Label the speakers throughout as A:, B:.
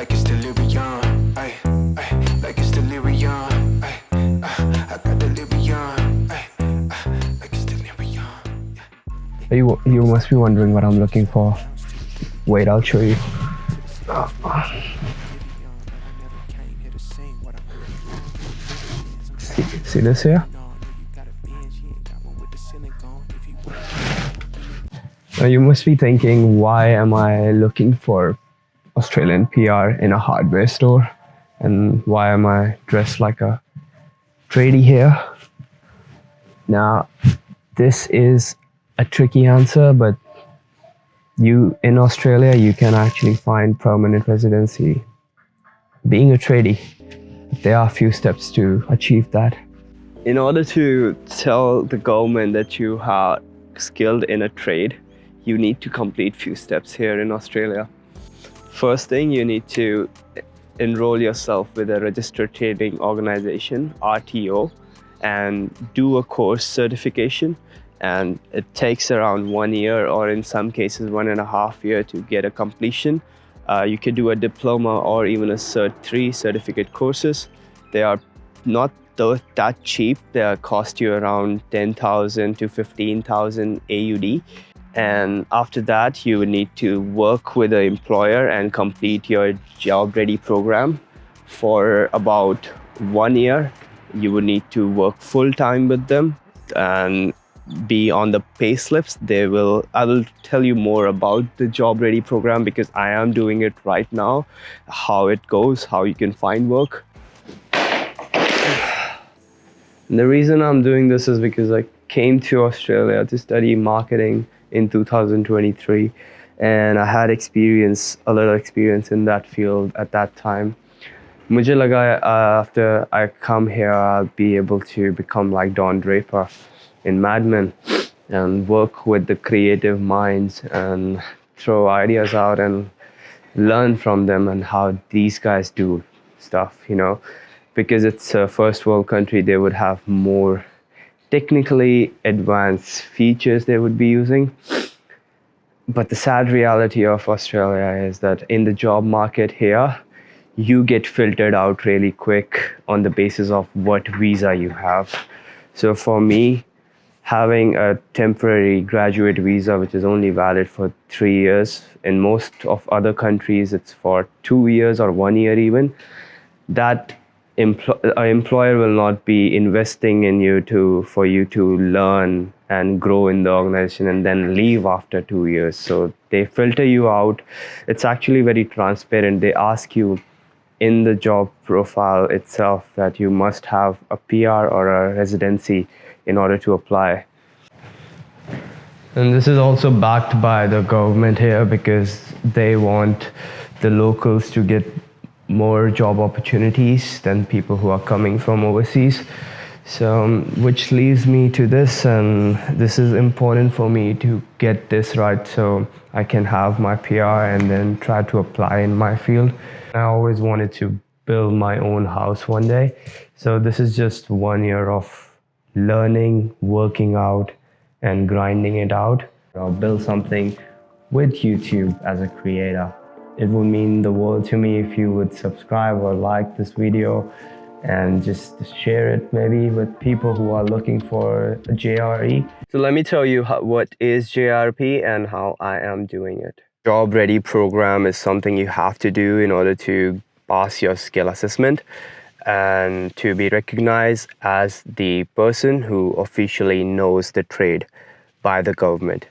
A: like it's delirium. Ay, ay, like it's delirium. Ay, I got delirium. Ay, like it's delirium.
B: You must be wondering what I'm looking for. Wait, I'll show you. See this here? Now you must be thinking, why am I looking for Australian PR in a hardware store? And why am I dressed like a tradie here? Now, this is a tricky answer, but in Australia, you can actually find permanent residency being a tradie. There are a few steps to achieve that. In order to tell the government that you are skilled in a trade, you need to complete few steps here in Australia. First thing, you need to enroll yourself with a registered trading organization, RTO, and do a course certification. And it takes around 1 year, or in some cases 1.5 years, to get a completion. You can do a diploma or even a Cert 3 certificate courses. They are not that cheap. They cost you around 10,000 to 15,000 AUD. And after that, you would need to work with the employer and complete your job ready program for about 1 year. You would need to work full time with them and be on the pay slips. I will tell you more about the job ready program because I am doing it right now, how it goes, how you can find work. And the reason I'm doing this is because I came to Australia to study marketing in 2023, and I had a little experience in that field at that time. Mujhe laga after I come here, I'll be able to become like Don Draper in Mad Men and work with the creative minds and throw ideas out and learn from them and how these guys do stuff, because it's a first world country. They would have more technically advanced features they would be using. But the sad reality of Australia is that in the job market here, you get filtered out really quick on the basis of what visa you have. So for me, having a temporary graduate visa, which is only valid for 3 years, in most of other countries, it's for 2 years or 1 year even, that an employer will not be investing in you for you to learn and grow in the organization and then leave after 2 years. So they filter you out. It's actually very transparent. They ask you in the job profile itself that you must have a PR or a residency in order to apply. And this is also backed by the government here because they want the locals to get more job opportunities than people who are coming from overseas. So which leads me to this, and this is important for me to get this right so I can have my PR and then try to apply in my field. I always wanted to build my own house one day. So this is just 1 year of learning, working out, and grinding it out. I'll build something with YouTube as a creator. It would mean the world to me if you would subscribe or like this video and just share it maybe with people who are looking for a JRE. So let me tell you what is JRP and how I am doing it. Job Ready program is something you have to do in order to pass your skill assessment and to be recognized as the person who officially knows the trade by the government.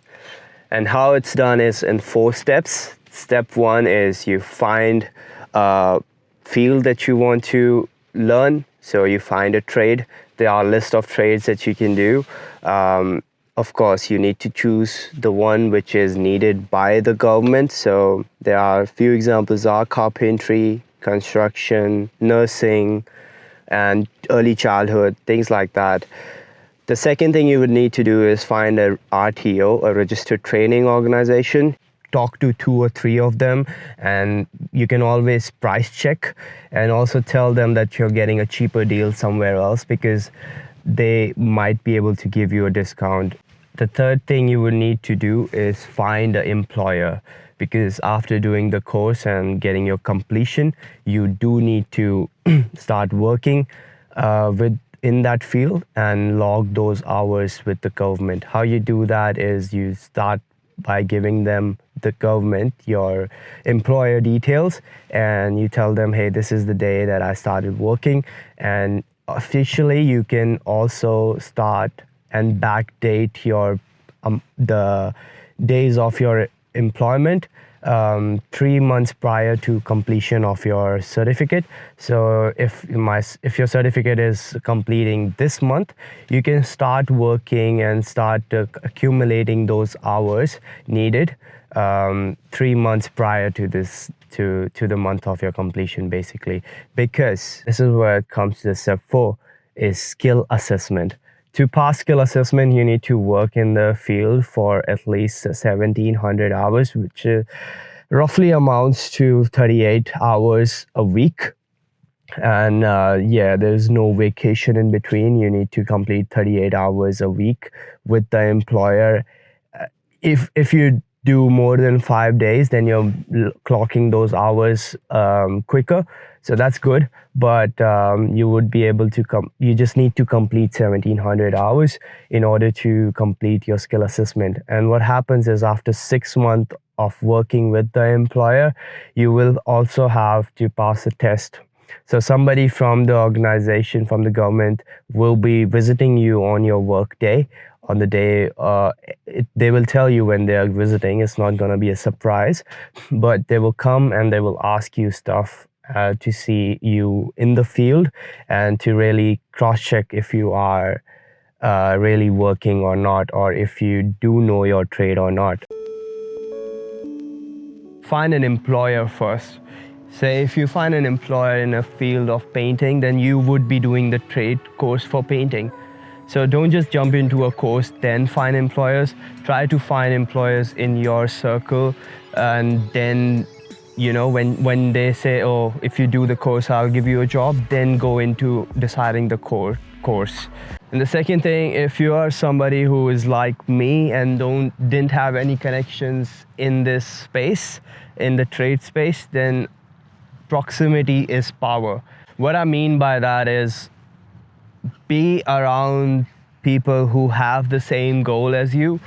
B: And how it's done is in 4 steps. Step 1 is you find a field that you want to learn. So you find a trade. There are a list of trades that you can do. Of course, you need to choose the one which is needed by the government. So there are a few examples are carpentry, construction, nursing, and early childhood, things like that. The second thing you would need to do is find a RTO, a registered training organization. Talk to 2 or 3 of them, and you can always price check and also tell them that you're getting a cheaper deal somewhere else because they might be able to give you a discount. The third thing you would need to do is find an employer. because after doing the course and getting your completion, you do need to start working in that field and log those hours with the government. How you do that is you start by giving them, the government, your employer details, and you tell them, hey, this is the day that I started working. And officially you can also start and backdate your the days of your employment 3 months prior to completion of your certificate. So if your certificate is completing this month, you can start working and start accumulating those hours needed 3 months prior to this, to the month of your completion, basically. Because this is where it comes to step 4, is skill assessment. To pass skill assessment, you need to work in the field for at least 1,700 hours, which roughly amounts to 38 hours a week. And yeah, there's no vacation in between. You need to complete 38 hours a week with the employer. If you do more than 5 days, then you're clocking those hours quicker. So that's good, but you would be able to you just need to complete 1,700 hours in order to complete your skill assessment. And what happens is, after 6 months of working with the employer, you will also have to pass a test. So somebody from the organization, from the government, will be visiting you on your work day. On the day, they will tell you when they are visiting. It's not going to be a surprise, but they will come and they will ask you stuff to see you in the field and to really cross-check if you are really working or not, or if you do know your trade or not. Find an employer first. Say if you find an employer in a field of painting, then you would be doing the trade course for painting. So don't just jump into a course, then find employers. Try to find employers in your circle, and then, you know, when they say, oh, if you do the course, I'll give you a job, then go into deciding the course. And the second thing, if you are somebody who is like me and didn't have any connections in this space, in the trade space, then proximity is power. What I mean by that is, be around people who have the same goal as you,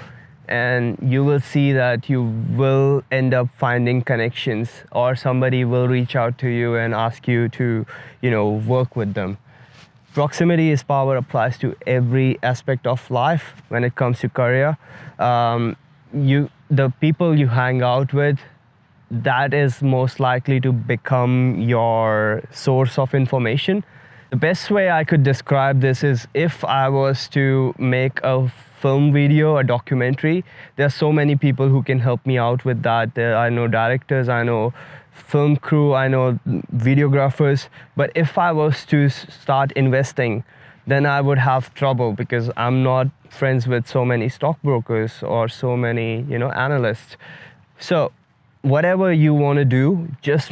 B: and you will see that you will end up finding connections, or somebody will reach out to you and ask you to, you know, work with them. Proximity is power applies to every aspect of life when it comes to career. The people you hang out with, that is most likely to become your source of information. The best way I could describe this is, if I was to make a film video, a documentary, there are so many people who can help me out with that. I know directors, I know film crew, I know videographers. But if I was to start investing, then I would have trouble, because I'm not friends with so many stockbrokers or so many, you know, analysts. So whatever you want to do, just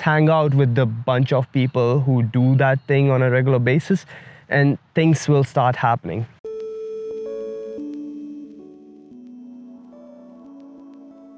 B: hang out with the bunch of people who do that thing on a regular basis, and things will start happening.